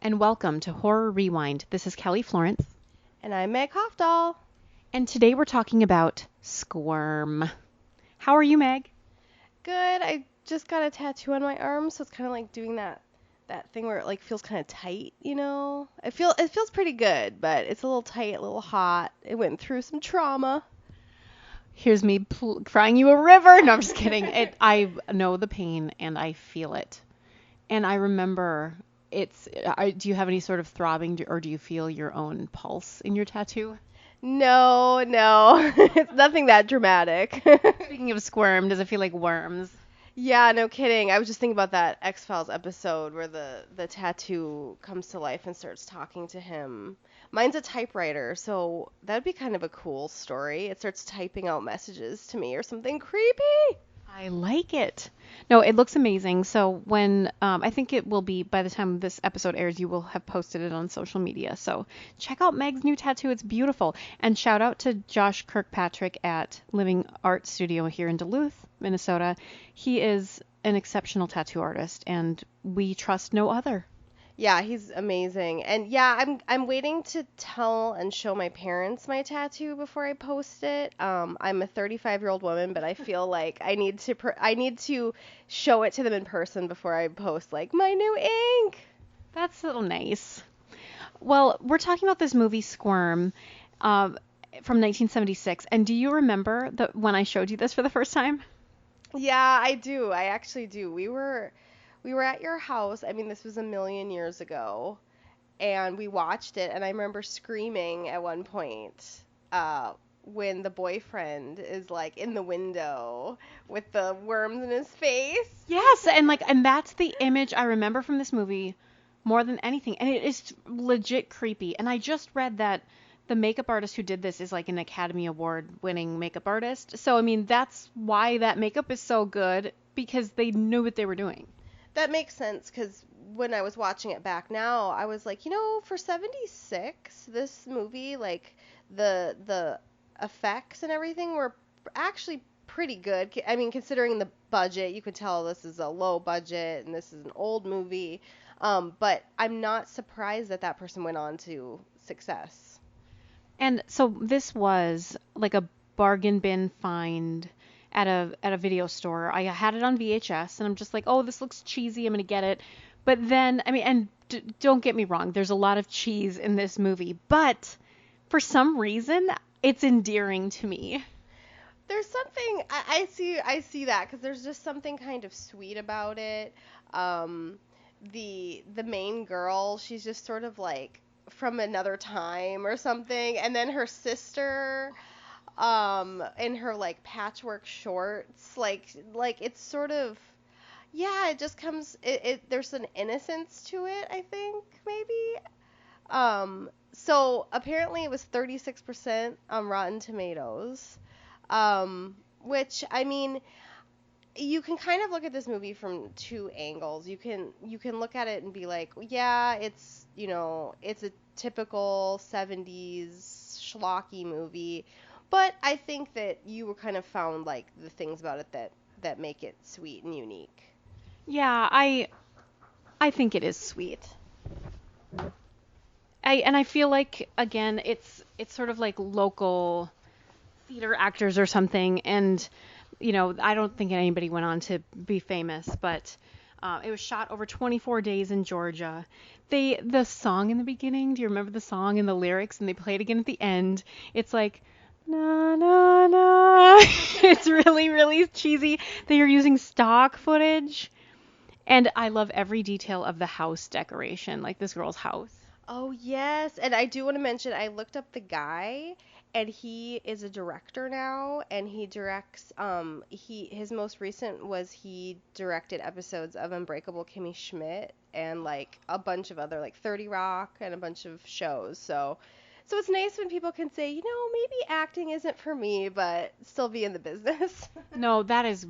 and welcome to Horror Rewind. This is Kelly Florence, And I'm Meg Hofdahl. and today we're talking about Squirm. How are you, Meg? Good. I just got a tattoo on my arm, so it's kind of like doing that thing where it like feels kind of tight, you know? It feels pretty good, but it's a little tight, a little hot. It went through some trauma. Here's me crying you a river. No, I'm just kidding. I know the pain and I feel it. And I remember do you have any sort of throbbing or do you feel your own pulse in your tattoo? No, it's nothing that dramatic. Speaking of Squirm, does it feel like worms? Yeah, no kidding. I was just thinking about that X-Files episode where the tattoo comes to life and starts talking to him. Mine's a typewriter, so that'd be kind of a cool story. It starts typing out messages to me or something creepy. I like it. No, it looks amazing. So when I think it will be by the time this episode airs, you will have posted it on social media. So check out Meg's new tattoo. It's beautiful. And shout out to Josh Kirkpatrick at Living Art Studio here in Duluth, Minnesota. He is an exceptional tattoo artist, and we trust no other. Yeah, he's amazing. And yeah, I'm waiting to tell and show my parents my tattoo before I post it. I'm a 35-year-old woman, but I feel like I need to show it to them in person before I post like my new ink. That's so nice. Well, we're talking about this movie Squirm from 1976. And do you remember when I showed you this for the first time? Yeah, I do. I actually do. We were at your house. I mean, this was a million years ago, and we watched it, and I remember screaming at one point when the boyfriend is like in the window with the worms in his face. Yes, and that's the image I remember from this movie more than anything. And it is legit creepy. And I just read that the makeup artist who did this is like an Academy Award winning makeup artist. So I mean, that's why that makeup is so good, because they knew what they were doing. That makes sense, because when I was watching it back now, I was like, for 76, this movie, like the effects and everything were actually pretty good. I mean, considering the budget, you could tell this is a low budget and this is an old movie. But I'm not surprised that that person went on to success. And so this was like a bargain bin find at a video store. I had it on VHS, and I'm just like, oh, this looks cheesy. I'm gonna get it. But then, I mean, and don't get me wrong, there's a lot of cheese in this movie, but for some reason, it's endearing to me. There's something I see that, because there's just something kind of sweet about it. The main girl, she's just sort of like from another time or something, and then her sister in her like patchwork shorts, like it's sort of, yeah, it just comes, it there's an innocence to it, I think, maybe. So apparently it was 36% on Rotten Tomatoes, which, I mean, you can kind of look at this movie from two angles. You can look at it and be like, yeah, it's, it's a typical 70s schlocky movie, but I think that you kind of found like the things about it that make it sweet and unique. Yeah, I think it is sweet. I feel like, again, it's sort of like local theater actors or something, and I don't think anybody went on to be famous, but it was shot over 24 days in Georgia. The song in the beginning, do you remember the song and the lyrics? And they play it again at the end. It's like, na na na. It's really, really cheesy. They are using stock footage, and I love every detail of the house decoration, like this girl's house. Oh, yes. And I do want to mention, I looked up the guy, and he is a director now, and he directs, his most recent was he directed episodes of Unbreakable Kimmy Schmidt and like a bunch of other, like 30 Rock and a bunch of shows. So it's nice when people can say, maybe acting isn't for me, but still be in the business. No, that's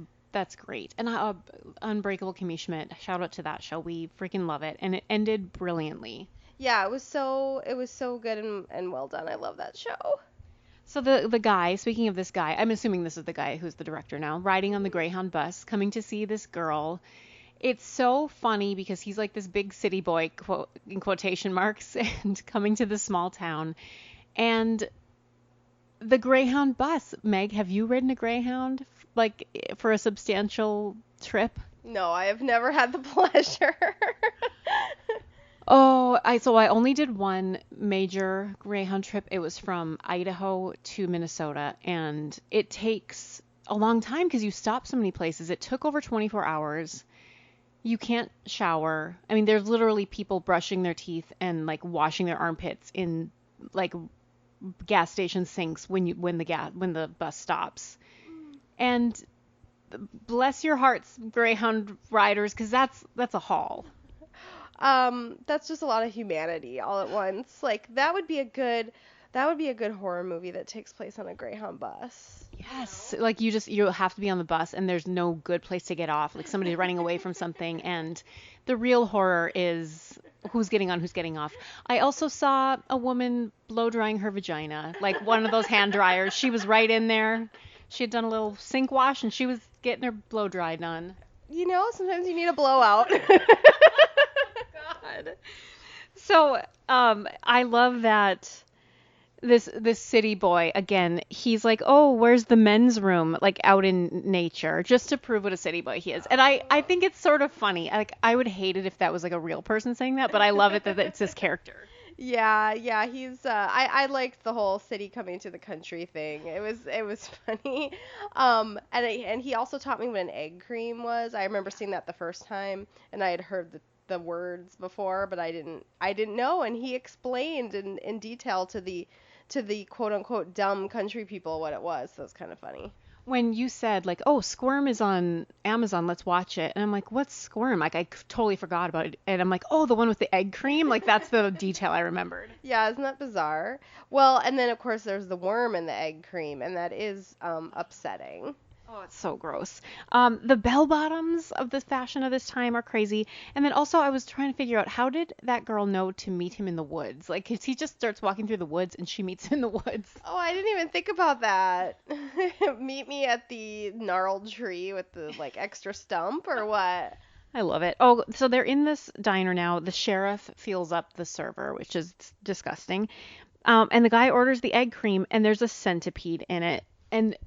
great. And Unbreakable Kimmy Schmidt, shout out to that show. We freaking love it, and it ended brilliantly. Yeah, it was so good and well done. I love that show. So the guy, speaking of this guy, I'm assuming this is the guy who's the director now, riding on the Greyhound bus, coming to see this girl, It's so funny because he's like this big city boy, in quotation marks, and coming to this small town. And the Greyhound bus, Meg, have you ridden a Greyhound like for a substantial trip? No, I have never had the pleasure. Oh, I only did one major Greyhound trip. It was from Idaho to Minnesota, and it takes a long time because you stop so many places. It took over 24 hours. You can't shower. I mean, there's literally people brushing their teeth and like washing their armpits in like gas station sinks when the bus stops. And bless your hearts, Greyhound riders, because that's a haul. That's just a lot of humanity all at once. Like that would be a good horror movie that takes place on a Greyhound bus. Yes, like you have to be on the bus and there's no good place to get off. Like somebody's running away from something, and the real horror is who's getting on, who's getting off. I also saw a woman blow drying her vagina, like one of those hand dryers. She was right in there. She had done a little sink wash and she was getting her blow dry done. You know, sometimes you need a blowout. God. So, I love that this city boy, again, he's like, oh, where's the men's room? Like out in nature, just to prove what a city boy he is. And I think it's sort of funny. Like I would hate it if that was like a real person saying that, but I love it that it's his character. Yeah, he's I liked the whole city coming to the country thing. It was funny. And he also taught me what an egg cream was. I remember seeing that the first time, and I had heard the words before, but I didn't know, and he explained in detail to the quote unquote dumb country people what it was. So it's kind of funny. When you said like, oh, Squirm is on Amazon, let's watch it. And I'm like, what's Squirm? Like I totally forgot about it. And I'm like, oh, the one with the egg cream? Like that's the detail I remembered. Yeah, isn't that bizarre? Well, and then of course there's the worm in the egg cream, and that is upsetting. Oh, it's so gross. The bell bottoms of the fashion of this time are crazy. And then also I was trying to figure out, how did that girl know to meet him in the woods? Like, 'cause he just starts walking through the woods and she meets him in the woods. Oh, I didn't even think about that. Meet me at the gnarled tree with the like extra stump or what? I love it. Oh, so they're in this diner now. The sheriff fills up the server, which is disgusting. And the guy orders the egg cream and there's a centipede in it. And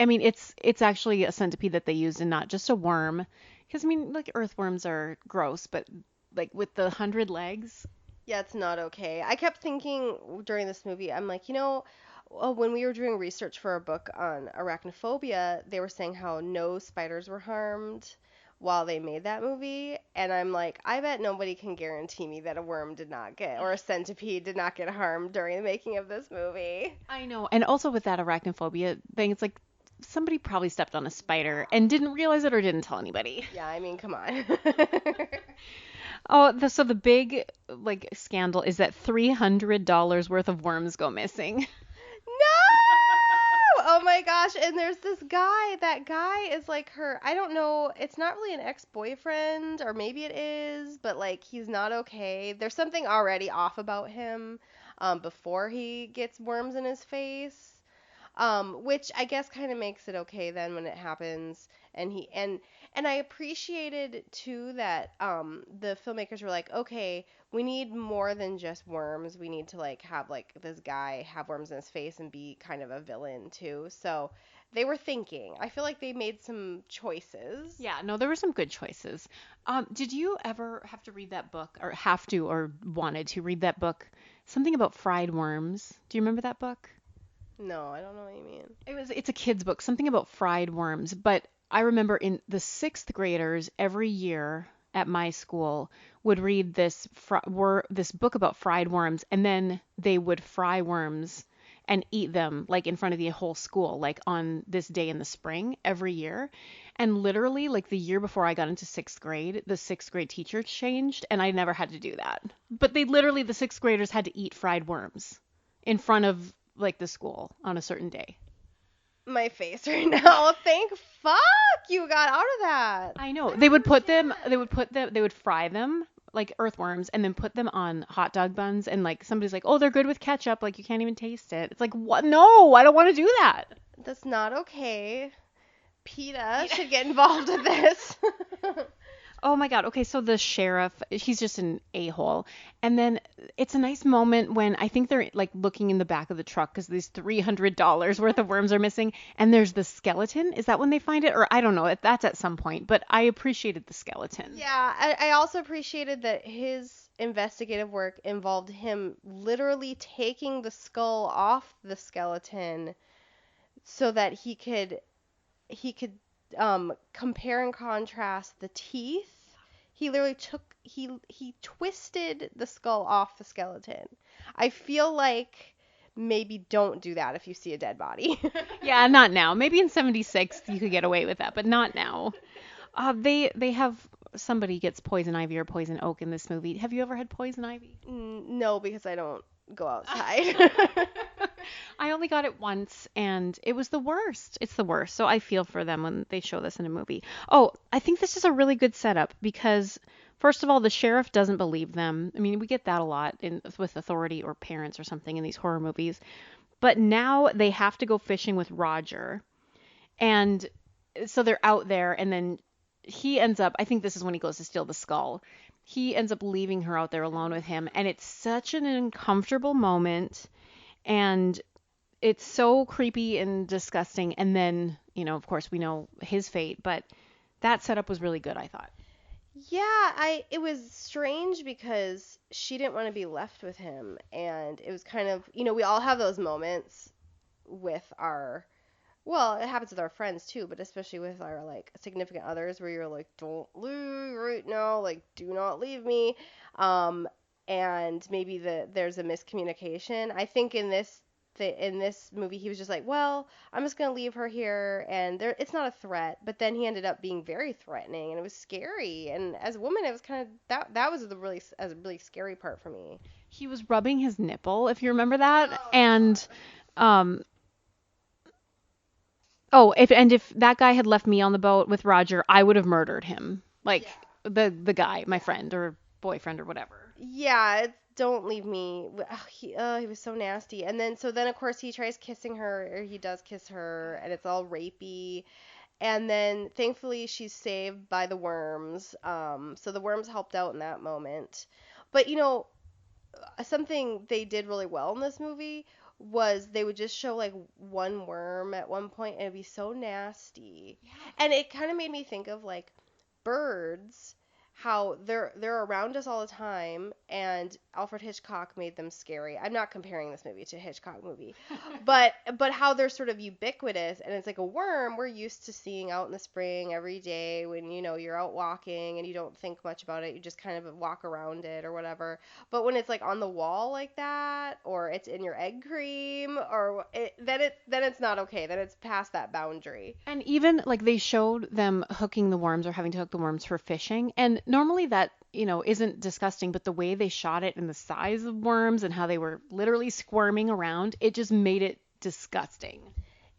I mean, it's actually a centipede that they used and not just a worm. Because, I mean, like, earthworms are gross, but, like, with the 100 legs. Yeah, it's not okay. I kept thinking during this movie, I'm like, when we were doing research for a book on arachnophobia, they were saying how no spiders were harmed while they made that movie. And I'm like, I bet nobody can guarantee me that a worm did not get, or a centipede did not get harmed during the making of this movie. I know. And also with that arachnophobia thing, it's like, somebody probably stepped on a spider and didn't realize it or didn't tell anybody. Yeah, I mean, come on. Oh, so the big like scandal is that $300 worth of worms go missing. No! Oh my gosh, and there's this guy. That guy is like I don't know, it's not really an ex-boyfriend, or maybe it is, but like he's not okay. There's something already off about him before he gets worms in his face. Which I guess kind of makes it okay then when it happens, and I appreciated too that the filmmakers were like, okay, we need more than just worms. We need to like have like this guy have worms in his face and be kind of a villain too. So they were thinking. I feel like they made some choices. Yeah, no, there were some good choices. Did you ever have to read that book, or wanted to read that book? Something about fried worms. Do you remember that book? No, I don't know what you mean. It's a kid's book, something about fried worms. But I remember in the 6th graders every year at my school would read this book about fried worms, and then they would fry worms and eat them like in front of the whole school, like on this day in the spring every year. And literally, like the year before I got into 6th grade, the 6th grade teacher changed, and I never had to do that. But the 6th graders had to eat fried worms in front of like the school on a certain day. My face right now. Thank fuck you got out of that. I know. They would fry them like earthworms and then put them on hot dog buns, and like somebody's like, "Oh, they're good with ketchup, like you can't even taste it." It's like, "What? No, I don't want to do that." That's not okay. PETA should get involved with this. Oh my God. Okay, so the sheriff, he's just an a-hole. And then it's a nice moment when I think they're like looking in the back of the truck because these $300 worth of worms are missing. And there's the skeleton. Is that when they find it? Or I don't know. That's at some point. But I appreciated the skeleton. Yeah, I also appreciated that his investigative work involved him literally taking the skull off the skeleton so that he could compare and contrast the teeth. He literally he twisted the skull off the skeleton. I feel like maybe don't do that if you see a dead body. Yeah, not now. Maybe in 76 you could get away with that, but not now. They have somebody gets poison ivy or poison oak in this movie. Have you ever had poison ivy? No, because I don't go outside. I only got it once and it was the worst. It's the worst. So I feel for them when they show this in a movie. Oh, I think this is a really good setup because first of all, the sheriff doesn't believe them. I mean, we get that a lot with authority or parents or something in these horror movies. But now they have to go fishing with Roger. And so they're out there and then he ends up, I think this is when he goes to steal the skull. He ends up leaving her out there alone with him and it's such an uncomfortable moment and it's so creepy and disgusting. And then, of course, we know his fate, but that setup was really good, I thought. Yeah, it was strange because she didn't want to be left with him, and it was kind of, we all have those moments with well, it happens with our friends too, but especially with our like significant others where you're like, don't leave right now, like do not leave me. And maybe there's a miscommunication. I think in this movie he was just like, well, I'm just gonna leave her here, and it's not a threat. But then he ended up being very threatening, and it was scary. And as a woman, it was kind of that was a really scary part for me. He was rubbing his nipple, if you remember that, and um. Oh, if that guy had left me on the boat with Roger, I would have murdered him. Like the guy, my friend or boyfriend or whatever. Yeah, don't leave me. He was so nasty. And then of course he tries kissing her, or he does kiss her, and it's all rapey. And then thankfully she's saved by the worms. So the worms helped out in that moment. But something they did really well in this movie was they would just show like one worm at one point and it'd be so nasty. Yeah. And it kind of made me think of like birds, how they're around us all the time, and Alfred Hitchcock made them scary. I'm not comparing this movie to a Hitchcock movie, but how they're sort of ubiquitous, and it's like a worm we're used to seeing out in the spring every day when you're out walking and you don't think much about it, you just kind of walk around it or whatever. But when it's like on the wall like that, or it's in your egg cream, then it's not okay. Then it's past that boundary. And even like they showed them hooking the worms or having to hook the worms for fishing, and normally that, isn't disgusting, but the way they shot it and the size of worms and how they were literally squirming around, it just made it disgusting.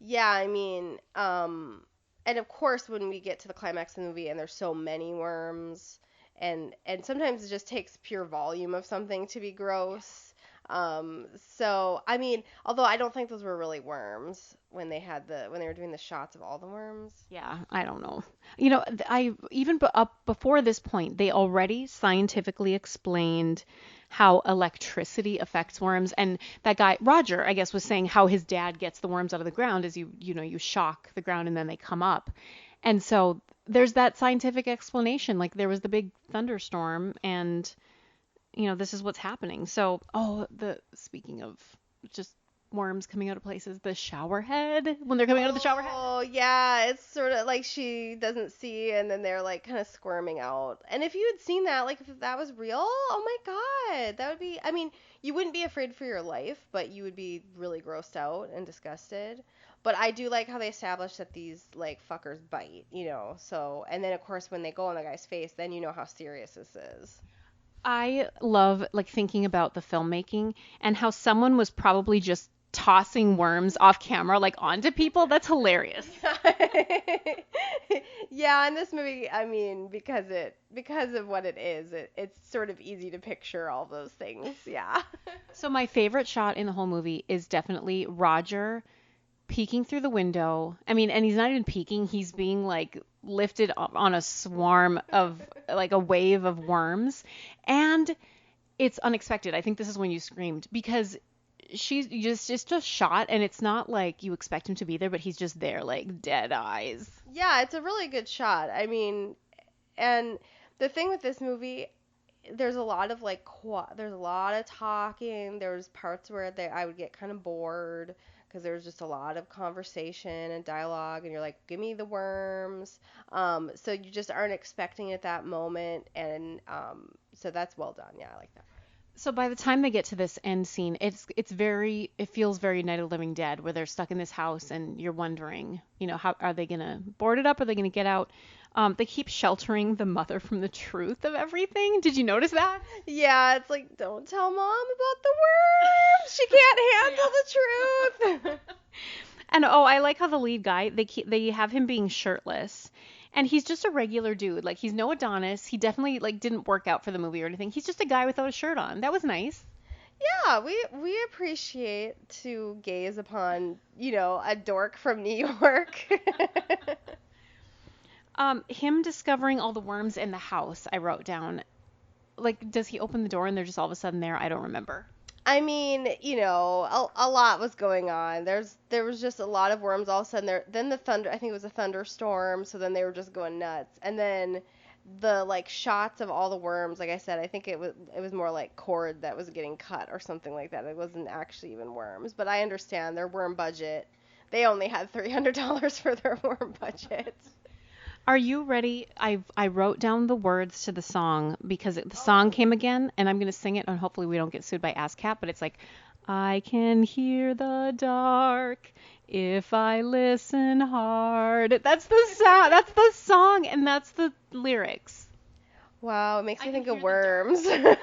Yeah, I mean, and of course when we get to the climax of the movie and there's so many worms, and sometimes it just takes pure volume of something to be gross. So I mean, although I don't think those were really worms when they were doing the shots of all the worms. Yeah, I don't know. I even up before this point, they already scientifically explained how electricity affects worms, and that guy Roger, I guess, was saying how his dad gets the worms out of the ground is you shock the ground and then they come up. And so there's that scientific explanation. Like there was the big thunderstorm and this is what's happening. So, speaking of just worms coming out of places, the shower head, when they're coming out of the shower head. Oh, yeah, it's sort of like she doesn't see, and then they're like kind of squirming out. And if you had seen that, like if that was real, oh my God, that would be, I mean, you wouldn't be afraid for your life, but you would be really grossed out and disgusted. But I do like how they established that these like fuckers bite, so, and then of course when they go on the guy's face, then you know how serious this is. I love like thinking about the filmmaking and how someone was probably just tossing worms off camera like onto people. That's hilarious. Yeah, in this movie, I mean, because of what it is, it's sort of easy to picture all those things. Yeah. So my favorite shot in the whole movie is definitely Roger peeking through the window. I mean, and he's not even peeking. He's being like lifted up on a swarm of like a wave of worms. And it's unexpected. I think this is when you screamed because she's just shot and it's not like you expect him to be there, but he's just there like dead eyes. Yeah, it's a really good shot. I mean, and the thing with this movie, there's a lot of like there's a lot of talking. There's parts where I would get kind of bored because there's just a lot of conversation and dialogue, and you're like, give me the worms. So you just aren't expecting it at that moment, and so that's well done. Yeah, I like that. So by the time they get to this end scene, it feels very Night of the Living Dead, where they're stuck in this house and you're wondering, how are they gonna board it up? Are they gonna get out? They keep sheltering the mother from the truth of everything. Did you notice that? Yeah, it's like, don't tell mom about the worms. She can't handle the truth. And I like how the lead guy, they have him being shirtless. And he's just a regular dude. Like, he's no Adonis. He definitely, like, didn't work out for the movie or anything. He's just a guy without a shirt on. That was nice. Yeah, we appreciate to gaze upon, a dork from New York. Him discovering all the worms in the house, I wrote down. Like, does he open the door and they're just all of a sudden there? I don't remember. I mean, a lot was going on. There was just a lot of worms all of a sudden. Then the thunder, I think it was a thunderstorm, so then they were just going nuts. And then the like shots of all the worms, like I said, I think it was more like cord that was getting cut or something like that. It wasn't actually even worms, but I understand their worm budget. They only had $300 for their worm budget. Are you ready? I wrote down the words to the song because the song came again, and I'm going to sing it, and hopefully we don't get sued by ASCAP, but it's like, I can hear the dark if I listen hard. That's the sound. That's the song, and that's the lyrics. Wow, it makes me think of worms. That's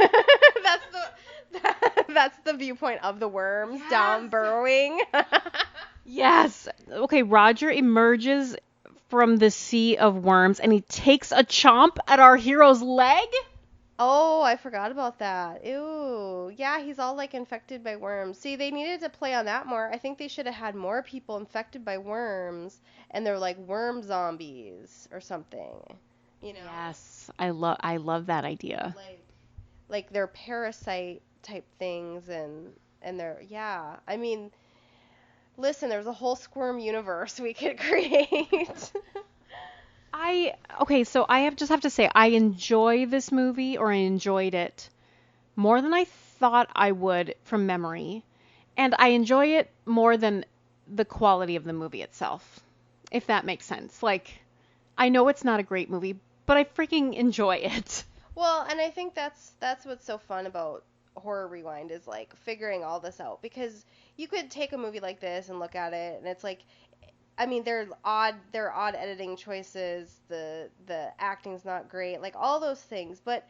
the viewpoint of the worms. Yes. Down burrowing. Yes. Okay, Roger emerges from the sea of worms and he takes a chomp at our hero's leg. Oh, I forgot about that. Ew. Yeah, he's all like infected by worms. See, they needed to play on that more. I think they should have had more people infected by worms and they're like worm zombies or something. Yes, I love that idea. Like they're parasite type things and they're, yeah. I mean, listen, there's a whole Squirm universe we could create. So I just have to say I enjoy this movie, or I enjoyed it more than I thought I would from memory. And I enjoy it more than the quality of the movie itself, if that makes sense. Like, I know it's not a great movie, but I freaking enjoy it. Well, and I think that's what's so fun about Horror Rewind is like figuring all this out, because you could take a movie like this and look at it and it's like, I mean, there are odd editing choices, the acting's not great, like all those things, but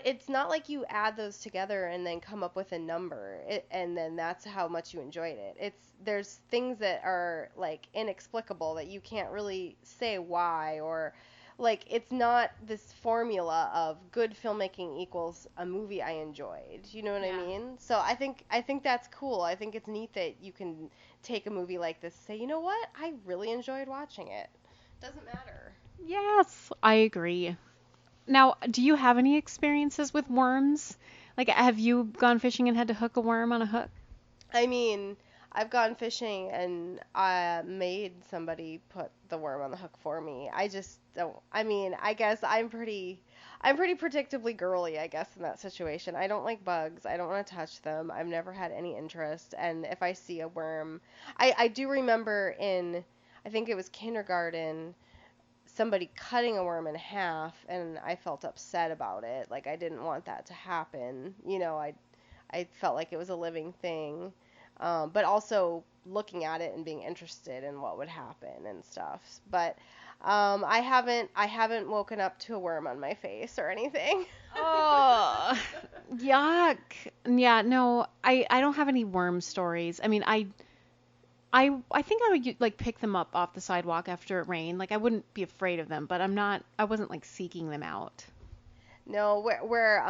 it's not like you add those together and then come up with a number and then that's how much you enjoyed it. There's things that are like inexplicable that you can't really say why, or like, it's not this formula of good filmmaking equals a movie I enjoyed. You know what I mean? So I think that's cool. I think it's neat that you can take a movie like this and say, you know what? I really enjoyed watching it. Doesn't matter. Yes, I agree. Now, do you have any experiences with worms? Like, have you gone fishing and had to hook a worm on a hook? I mean, I've gone fishing and I made somebody put the worm on the hook for me. I just don't. I mean, I guess I'm pretty predictably girly, I guess, in that situation. I don't like bugs. I don't want to touch them. I've never had any interest. And if I see a worm, I do remember I think it was kindergarten, somebody cutting a worm in half, and I felt upset about it. Like, I didn't want that to happen. I felt like it was a living thing. But also looking at it and being interested in what would happen and stuff. But I haven't woken up to a worm on my face or anything. Oh, yuck. Yeah, no, I don't have any worm stories. I mean, I think I would like pick them up off the sidewalk after it rained. Like, I wouldn't be afraid of them, but I wasn't like seeking them out. No, where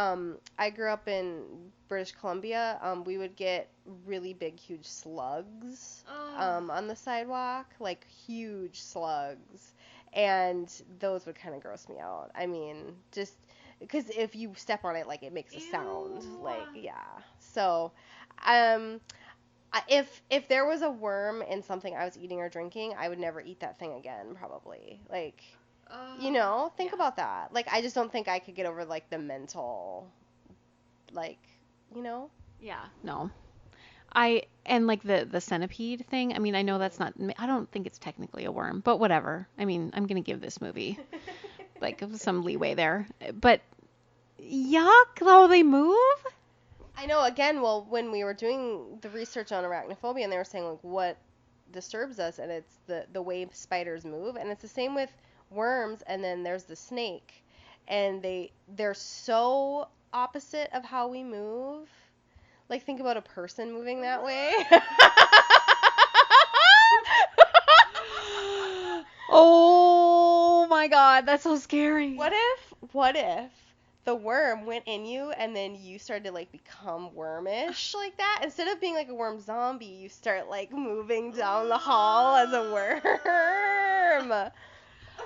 I grew up in British Columbia, we would get really big, huge slugs on the sidewalk, like huge slugs, and those would kind of gross me out. I mean, just because if you step on it, like it makes a sound, like yeah. So, um, if there was a worm in something I was eating or drinking, I would never eat that thing again, probably. Like. Think about that. Like, I just don't think I could get over, like, the mental, like, you know? Yeah, no. And like the centipede thing, I mean, I know that's not, I don't think it's technically a worm, but whatever. I mean, I'm going to give this movie, like, some leeway there. But, yuck, how they move? I know, again, well, when we were doing the research on arachnophobia, and they were saying, like, what disturbs us, and it's the way spiders move, and it's the same with worms, and then there's the snake, and they're so opposite of how we move. Like, think about a person moving that way. Oh my God, that's so scary. What if the worm went in you and then you started to like become wormish like that? Instead of being like a worm zombie, you start like moving down the hall as a worm.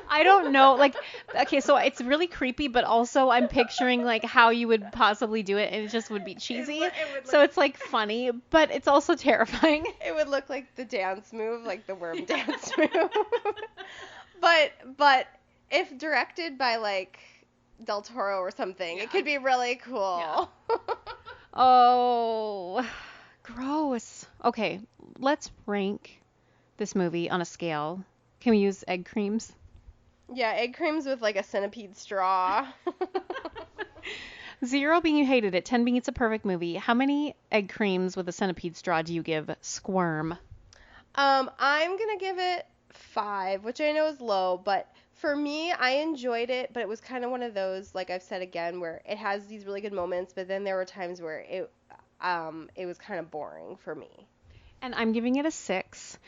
I don't know. Like, okay, so it's really creepy, but also I'm picturing like how you would possibly do it, and it just would be cheesy. So it's like funny, but it's also terrifying. It would look like the dance move, like the worm dance move. But if directed by like Del Toro or something, it could be really cool. Yeah. Oh, gross. Okay, let's rank this movie on a scale. Can we use egg creams? Yeah, egg creams with like a centipede straw. 0 being you hated it, 10 being it's a perfect movie. How many egg creams with a centipede straw do you give Squirm? I'm gonna give it 5, which I know is low, but for me, I enjoyed it, but it was kind of one of those, like I've said again, where it has these really good moments, but then there were times where it was kind of boring for me. And I'm giving it a 6.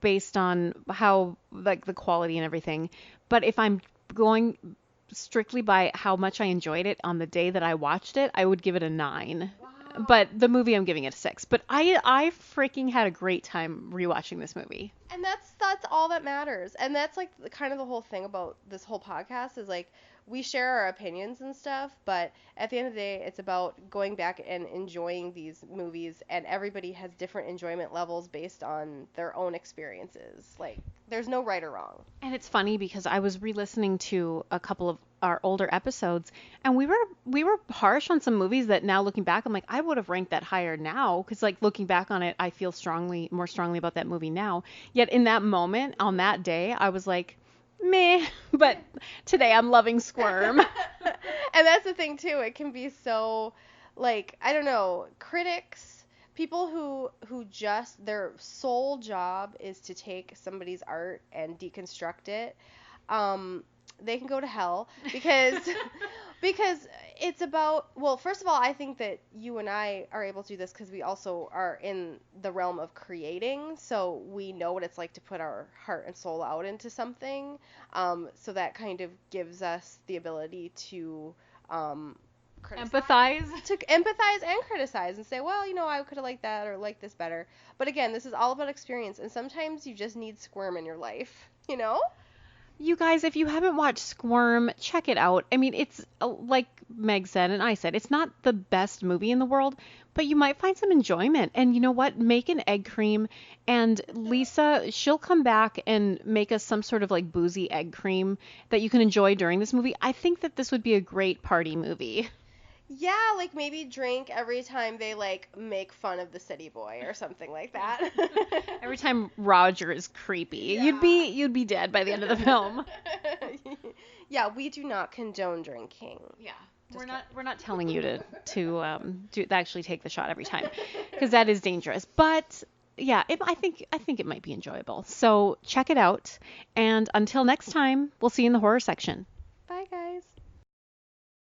Based on how, like, the quality and everything. But if I'm going strictly by how much I enjoyed it on the day that I watched it, I would give it a 9. Wow. But the movie, I'm giving it a 6. But I freaking had a great time rewatching this movie. And that's all that matters. And that's like kind of the whole thing about this whole podcast is like we share our opinions and stuff, but at the end of the day, it's about going back and enjoying these movies, and everybody has different enjoyment levels based on their own experiences. Like, there's no right or wrong. And it's funny because I was re-listening to a couple of our older episodes, and we were harsh on some movies that now looking back, I'm like, I would have ranked that higher now, because like looking back on it, I feel more strongly about that movie now. Yet in that moment, on that day, I was like, meh, but today I'm loving Squirm. And that's the thing too, it can be so, like, I don't know, critics, people who just, their sole job is to take somebody's art and deconstruct it, they can go to hell, because it's about, well, first of all, I think that you and I are able to do this because we also are in the realm of creating, so we know what it's like to put our heart and soul out into something, so that kind of gives us the ability to empathize and criticize and say, well, I could have liked that or liked this better. But again, this is all about experience, and sometimes you just need Squirm in your life, You guys, if you haven't watched Squirm, check it out. I mean, it's like Meg said and I said, it's not the best movie in the world, but you might find some enjoyment. And you know what? Make an egg cream, and Lisa, she'll come back and make us some sort of like boozy egg cream that you can enjoy during this movie. I think that this would be a great party movie. Yeah, like maybe drink every time they like make fun of the city boy or something like that. Every time Roger is creepy, yeah. You'd be dead by the end of the film. Yeah, we do not condone drinking. Yeah. We're not telling you to actually take the shot every time, because that is dangerous. But yeah, I think it might be enjoyable. So check it out, and until next time, we'll see you in the horror section. Bye, guys.